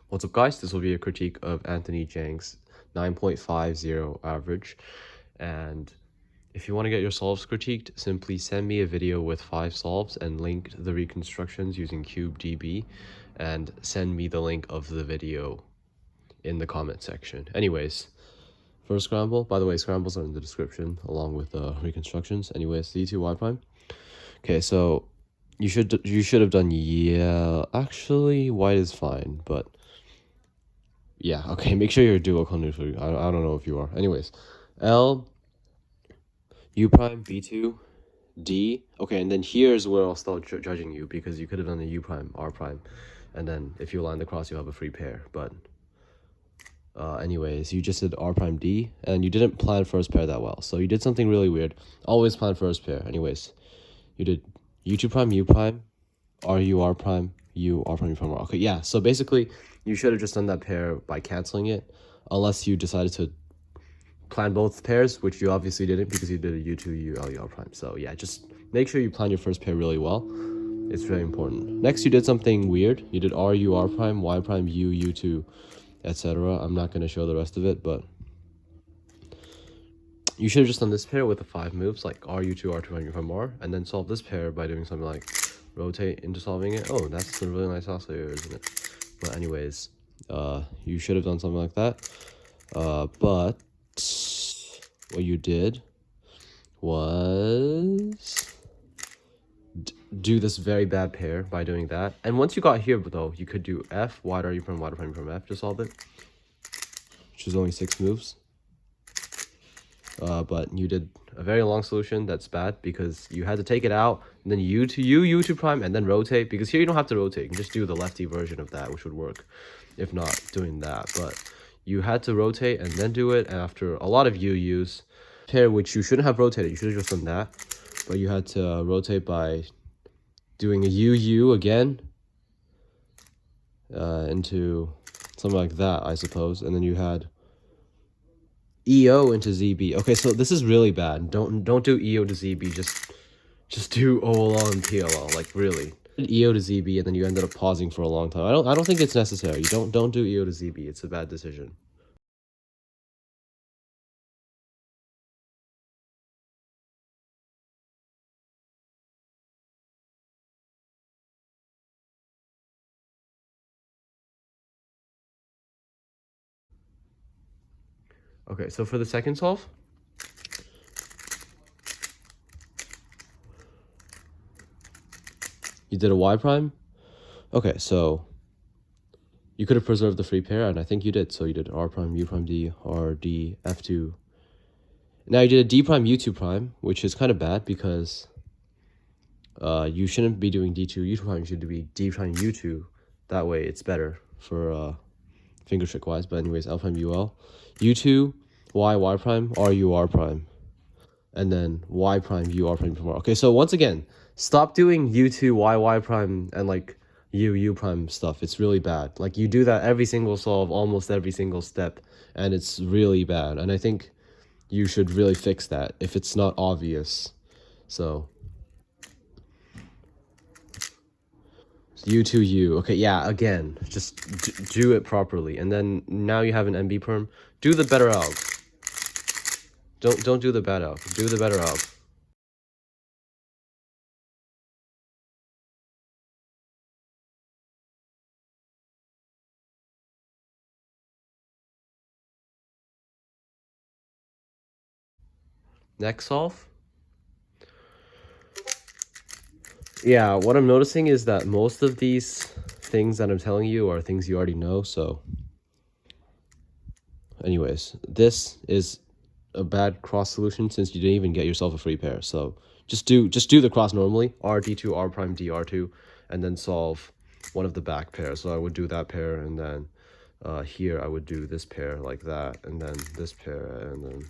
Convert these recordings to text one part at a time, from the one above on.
What's up, guys? This will be a critique of Anthony Jiang's 9.50 average. And if you want to get your solves critiqued, simply send me a video with 5 solves and link the reconstructions using CubeDB and send me the link of the video in the comment section. Anyways, first scramble. By the way, scrambles are in the description along with reconstructions. Anyways, D2 Y prime. Okay, so you should have done, yeah, actually white is fine, but yeah, okay, make sure you're dual conditional. I don't know if you are. Anyways, L, U prime, B2, D. Okay, and then here's where I'll start judging you, because you could have done a U prime, R prime, and then if you line the cross, you have a free pair. But anyways, you just did R prime D, and you didn't plan first pair that well. So you did something really weird. Always plan first pair. Anyways, you did U2 prime, U prime, RU, R prime, U, R prime, U prime, R. Okay, yeah, so basically, you should have just done that pair by canceling it, unless you decided to plan both pairs, which you obviously didn't because you did a U2, U, L, U, R prime. So yeah, just make sure you plan your first pair really well. It's very important. Next, you did something weird. You did R, U, R prime, Y prime, U, U2, etc. I'm not going to show the rest of it, but you should have just done this pair with the 5 moves, like R, U2, R2, R, U prime, R, and then solve this pair by doing something like rotate into solving it. Oh, that's a really nice oscillator, isn't it? But anyways, you should have done something like that. But what you did was do this very bad pair by doing that. And once you got here, though, you could do F, Y, R, U prime, Y, prime, from F to solve it, which is only 6 moves. But you did a very long solution that's bad because you had to take it out and then U to U, U to prime, and then rotate, because here you don't have to rotate. You can just do the lefty version of that, which would work if not doing that. But you had to rotate and then do it after a lot of UUs. Pair which you shouldn't have rotated. You should have just done that. But you had to rotate by doing a UU again into something like that, I suppose. And then you had EO into ZB. Okay, so this is really bad. Don't do EO to ZB. Just do OLL and PLL. Like, really. EO to ZB, and then you ended up pausing for a long time. I don't think it's necessary. Don't do EO to ZB. It's a bad decision. Okay, so for the second solve, you did a Y prime. Okay, so you could have preserved the free pair, and I think you did. So you did R prime, U prime, D, R, D, F2. Now you did a D prime, U2 prime, which is kind of bad because you shouldn't be doing D2, U2 prime. You should be D prime, U2. That way it's better for finger trick wise. But anyways, L prime, UL, U2, Y, Y prime, R, U, R prime, and then Y prime, U, R prime, U. Okay, so once again, stop doing U2, Y, Y prime, and like U prime stuff. It's really bad. Like, you do that every single solve, almost every single step, and it's really bad. And I think you should really fix that if it's not obvious. So U2, U. Okay, yeah, again, just do it properly. And then now you have an MB perm. Do the better alg. Don't do the bad alg. Do the better alg. Next solve. Yeah, what I'm noticing is that most of these things that I'm telling you are things you already know. So anyways, this is a bad cross solution since you didn't even get yourself a free pair. So just do the cross normally, R, D2, R prime, D, R2, and then solve one of the back pairs. So I would do that pair, and then here I would do this pair like that, and then this pair, and then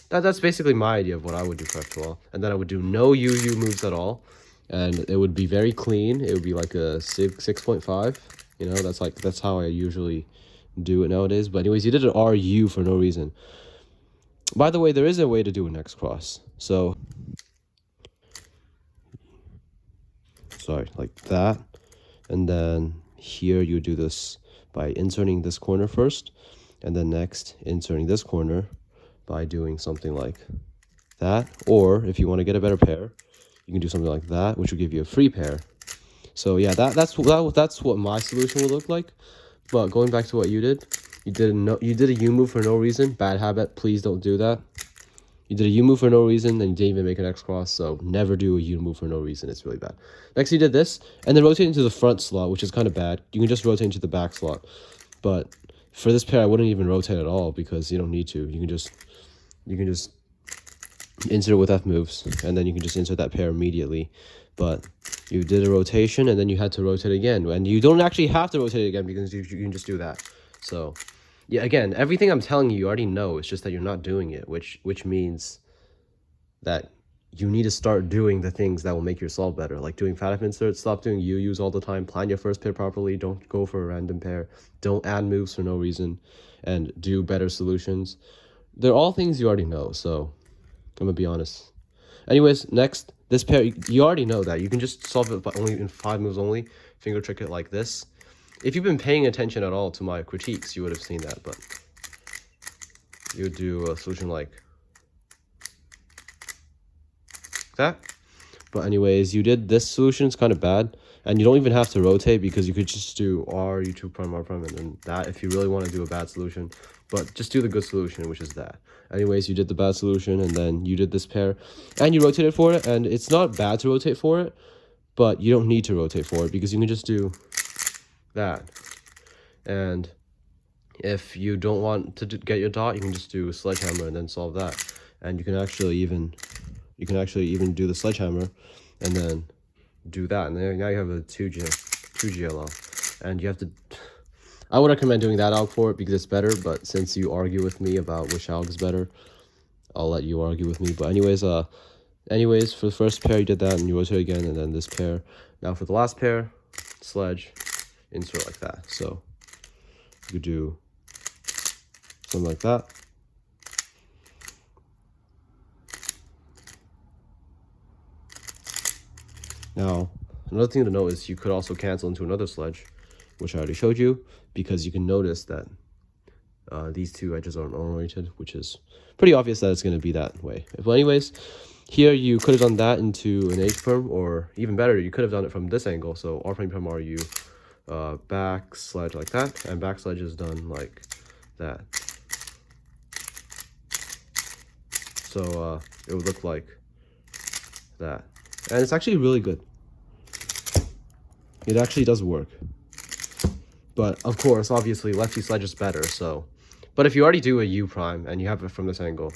that's basically my idea of what I would do for FLL. And then I would do no UU moves at all, and it would be very clean. It would be like a 6.5. You know, that's how I usually do it nowadays. But anyways, you did an RU for no reason. By the way, there is a way to do an X cross. So, sorry, like that. And then here you do this by inserting this corner first, and then next inserting this corner by doing something like that. Or if you want to get a better pair, you can do something like that, which will give you a free pair. So yeah, that's what my solution would look like. But going back to what you did a U move for no reason. Bad habit. Please don't do that. You did a U move for no reason, and you didn't even make an X cross, so never do a U move for no reason. It's really bad. Next, you did this, and then rotate into the front slot, which is kind of bad. You can just rotate into the back slot. But for this pair, I wouldn't even rotate at all because you don't need to. You can just insert it with F moves, and then you can just insert that pair immediately. But you did a rotation, and then you had to rotate again. And you don't actually have to rotate it again because you can just do that. So yeah, again, everything I'm telling you already know. It's just that you're not doing it, which means that you need to start doing the things that will make your solve better, like doing fat F inserts. Stop doing UUs all the time. Plan your first pair properly. Don't go for a random pair. Don't add moves for no reason, and do better solutions. They're all things you already know, so I'm gonna be honest. Anyways, next, this pair, you already know that. You can just solve it by only in 5 moves only. Finger trick it like this. If you've been paying attention at all to my critiques, you would have seen that, but you would do a solution like that. But anyways, you did this solution. It's kind of bad, and you don't even have to rotate because you could just do R, U2 prime, R prime, and then that if you really want to do a bad solution. But just do the good solution, which is that. Anyways, you did the bad solution, and then you did this pair, and you rotated for it, and it's not bad to rotate for it, but you don't need to rotate for it because you can just do that. And if you don't want to get your dot, you can just do a sledgehammer and then solve that. And you can actually even do the sledgehammer and then do that, and then now you have a 2 GLL. And you have to, I would recommend doing that alg for it because it's better, but since you argue with me about which alg is better, I'll let you argue with me. But anyways, for the first pair you did that, and you rotate again, and then this pair. Now for the last pair, sledge, insert like that. So you could do something like that. Now, another thing to note is you could also cancel into another sledge, which I already showed you, because you can notice that these two edges are unoriented, which is pretty obvious that it's going to be that way. But anyways, here you could have done that into an H perm, or even better, you could have done it from this angle. So R prime perm RU, back sledge like that, and back sledge is done like that. So it would look like that, and it's actually really good. It actually does work. But of course, obviously, lefty sledge is better. So, but if you already do a U prime and you have it from this angle,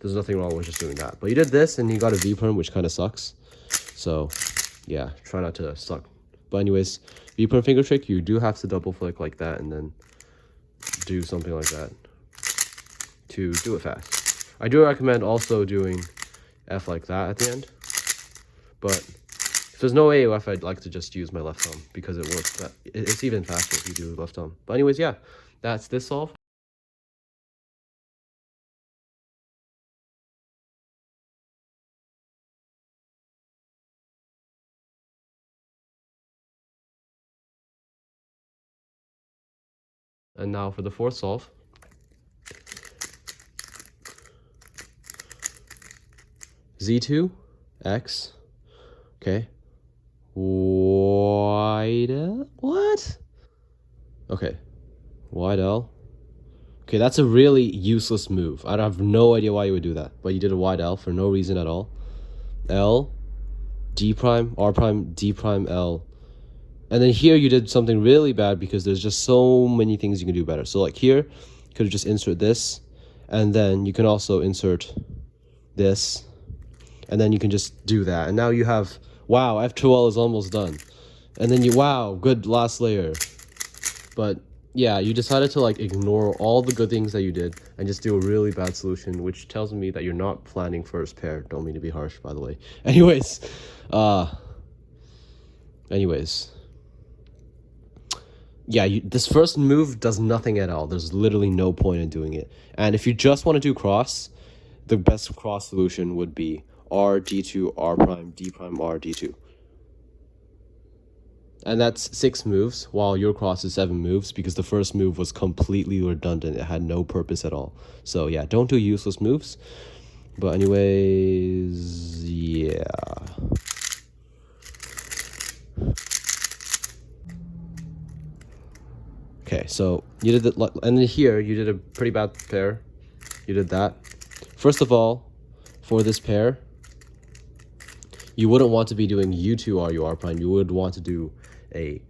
there's nothing wrong with just doing that. But you did this and you got a V perm, which kind of sucks. So yeah, try not to suck. But anyways, V perm finger trick, you do have to double flick like that and then do something like that to do it fast. I do recommend also doing F like that at the end. But if there's no AOF, I'd like to just use my left thumb because it works. It's even faster if you do left thumb. But anyways, yeah, that's this solve. And now for the fourth solve. Z2, X, okay. Wide L, what? Okay, wide L. Okay, that's a really useless move. I have no idea why you would do that, but you did a wide L for no reason at all. L, D prime, R prime, D prime, L. And then here you did something really bad because there's just so many things you can do better. So like here, you could have just insert this, and then you can also insert this, and then you can just do that. And now you have, wow, F2L is almost done. And then wow, good last layer. But yeah, you decided to like ignore all the good things that you did and just do a really bad solution, which tells me that you're not planning first pair. Don't mean to be harsh, by the way. Anyways, yeah, this first move does nothing at all. There's literally no point in doing it. And if you just want to do cross, the best cross solution would be R, D2, R prime, D prime, R, D2. And that's 6 moves, while your cross is 7 moves, because the first move was completely redundant. It had no purpose at all. So yeah, don't do useless moves. But anyways, yeah. Okay, so you did the, and then here you did a pretty bad pair. You did that. First of all, for this pair, you wouldn't want to be doing U2 RUR prime. You would want to do a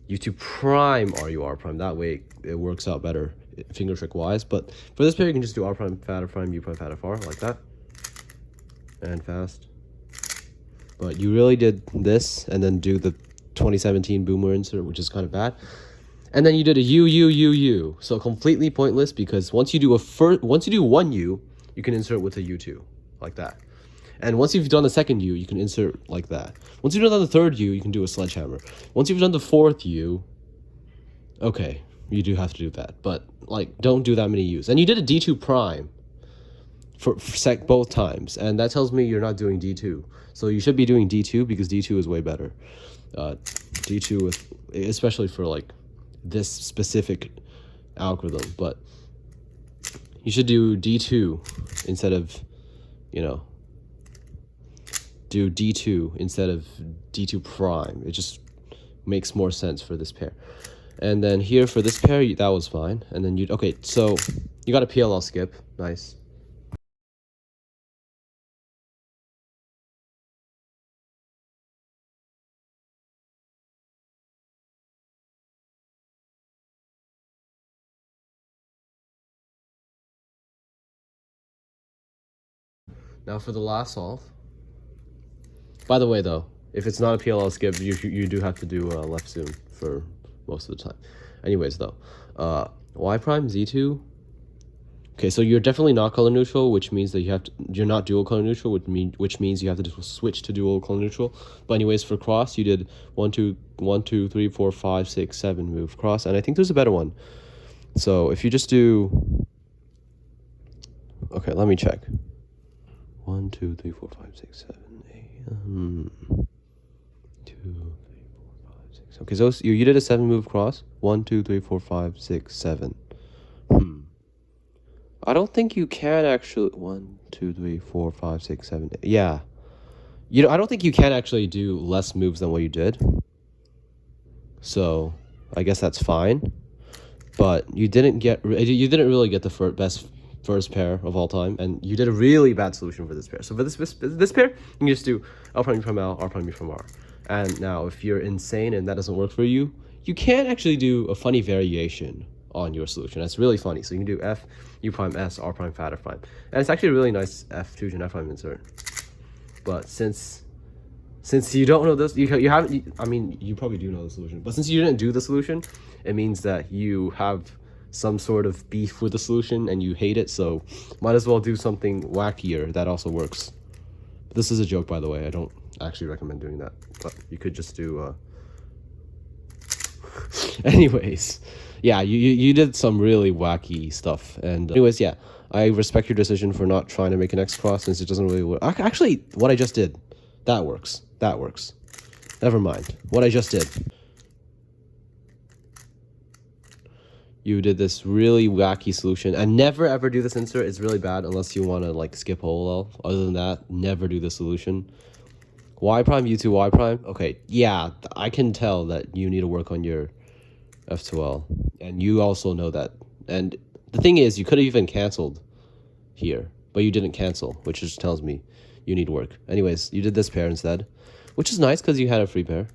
U2 prime RUR prime. That way it works out better finger trick wise. But for this pair, you can just do R prime, fat F prime, U prime, fat F R like that. And fast. But you really did this and then do the 2017 boomer insert, which is kind of bad. And then you did a U. So completely pointless, because once you do one U, you can insert with a U2 like that. And once you've done the second U, you can insert like that. Once you've done the third U, you can do a sledgehammer. Once you've done the fourth U, okay, you do have to do that. But like, don't do that many U's. And you did a D2 prime for both times, and that tells me you're not doing D2. So you should be doing D2, because D2 is way better. D2 with, especially for like this specific algorithm, but you should do D2 instead of, you know, do D2 instead of D2 prime. It just makes more sense for this pair. And then here for this pair, that was fine. And then okay, so you got a PLL skip. Nice. Now for the last solve. By the way, though, if it's not a PLL skip, you do have to do left zoom for most of the time. Anyways, though, Y prime Z2. Okay, so you're definitely not color neutral, which means that you're not dual color neutral, which means you have to switch to dual color neutral. But anyways, for cross, you did 1 2 3 4 5 6 7 move cross, and I think there's a better one. So if you just do, okay, let me check. 1 2 3 4 5 6 7 8 2 3 4 5 6. Okay, so you did a 7 move cross. 1 2 3 4 5 6 7. I don't think you can actually 1 2 3 4 5 6 7 8. Yeah, I don't think you can actually do less moves than what you did. So I guess that's fine. But you didn't really get the best first pair of all time, and you did a really bad solution for this pair. So for this pair, you can just do L prime from L, R prime from R. And now if you're insane and that doesn't work for you, you can actually do a funny variation on your solution. That's really funny. So you can do F, U prime, S, R prime, fat F prime. And it's actually a really nice F fusion F prime insert. But since you don't know this, I mean, you probably do know the solution, but since you didn't do the solution, it means that you have some sort of beef with the solution and you hate it, so might as well do something wackier that also works. This is a joke, by the way. I don't actually recommend doing that, but you could just do anyways, yeah, you did some really wacky stuff, and anyways, yeah, I respect your decision for not trying to make an X cross, since it doesn't really work. Actually, what I just did, that works. Never mind. What I just did. You did this really wacky solution. And never ever do this insert. It's really bad unless you want to like skip OLL. Other than that, never do the solution. Y prime, U2, Y prime. Okay, yeah, I can tell that you need to work on your F2L. And you also know that. And the thing is, you could have even canceled here, but you didn't cancel, which just tells me you need work. Anyways, you did this pair instead, which is nice because you had a free pair.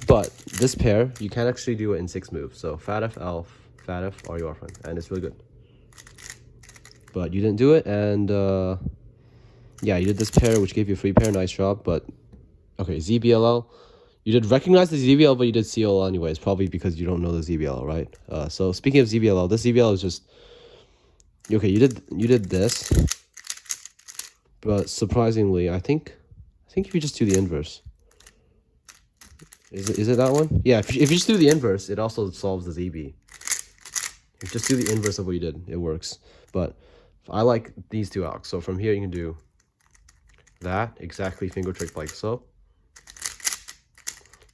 But this pair, you can actually do it in 6 moves. So fat F, L, fat F, RUR prime, and it's really good. But you didn't do it, and yeah, you did this pair, which gave you a free pair. Nice job. But okay, ZBLL. You did recognize the ZBL, but you did CLL anyways, probably because you don't know the ZBL, right? So speaking of ZBLL, this ZBL is just okay. You did this, but surprisingly, I think if you just do the inverse, is it that one? Yeah, if you just do the inverse, it also solves the ZB. If you just do the inverse of what you did, it works. But I like these two out. So from here, you can do that exactly finger trick like so.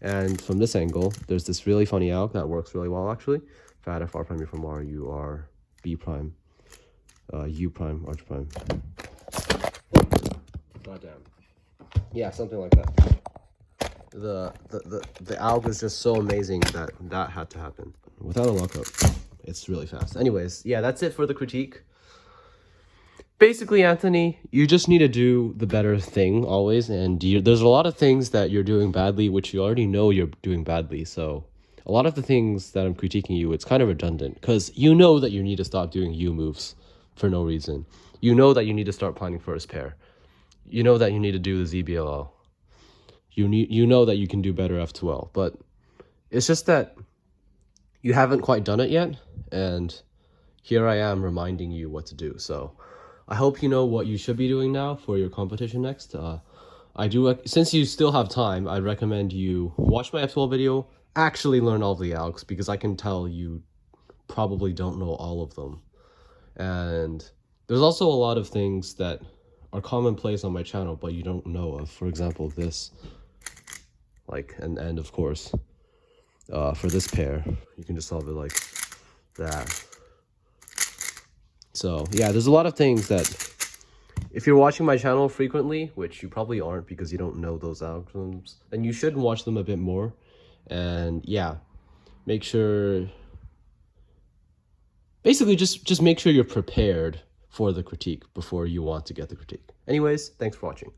And from this angle, there's this really funny alg that works really well actually. Fat f r prime u from r, u r, b prime, u prime, arch prime. Goddamn. Yeah, something like that. The alg is just so amazing that that had to happen. Without a lockup, it's really fast. Anyways, yeah, that's it for the critique. Basically, Anthony, you just need to do the better thing always, and there's a lot of things that you're doing badly, which you already know you're doing badly. So a lot of the things that I'm critiquing you, it's kind of redundant, because you know that you need to stop doing U moves for no reason. You know that you need to start planning first pair. You know that you need to do the ZBLL. You know that you can do better F2L, but it's just that you haven't quite done it yet, and here I am reminding you what to do. So I hope you know what you should be doing now for your competition next. Since you still have time, I'd recommend you watch my F12 video, actually learn all of the algs, because I can tell you probably don't know all of them. And there's also a lot of things that are commonplace on my channel, but you don't know of. For example, this, and of course, for this pair, you can just solve it like that. So yeah, there's a lot of things that if you're watching my channel frequently, which you probably aren't because you don't know those algorithms, then you should watch them a bit more. And yeah, make sure, basically just make sure you're prepared for the critique before you want to get the critique. Anyways, thanks for watching.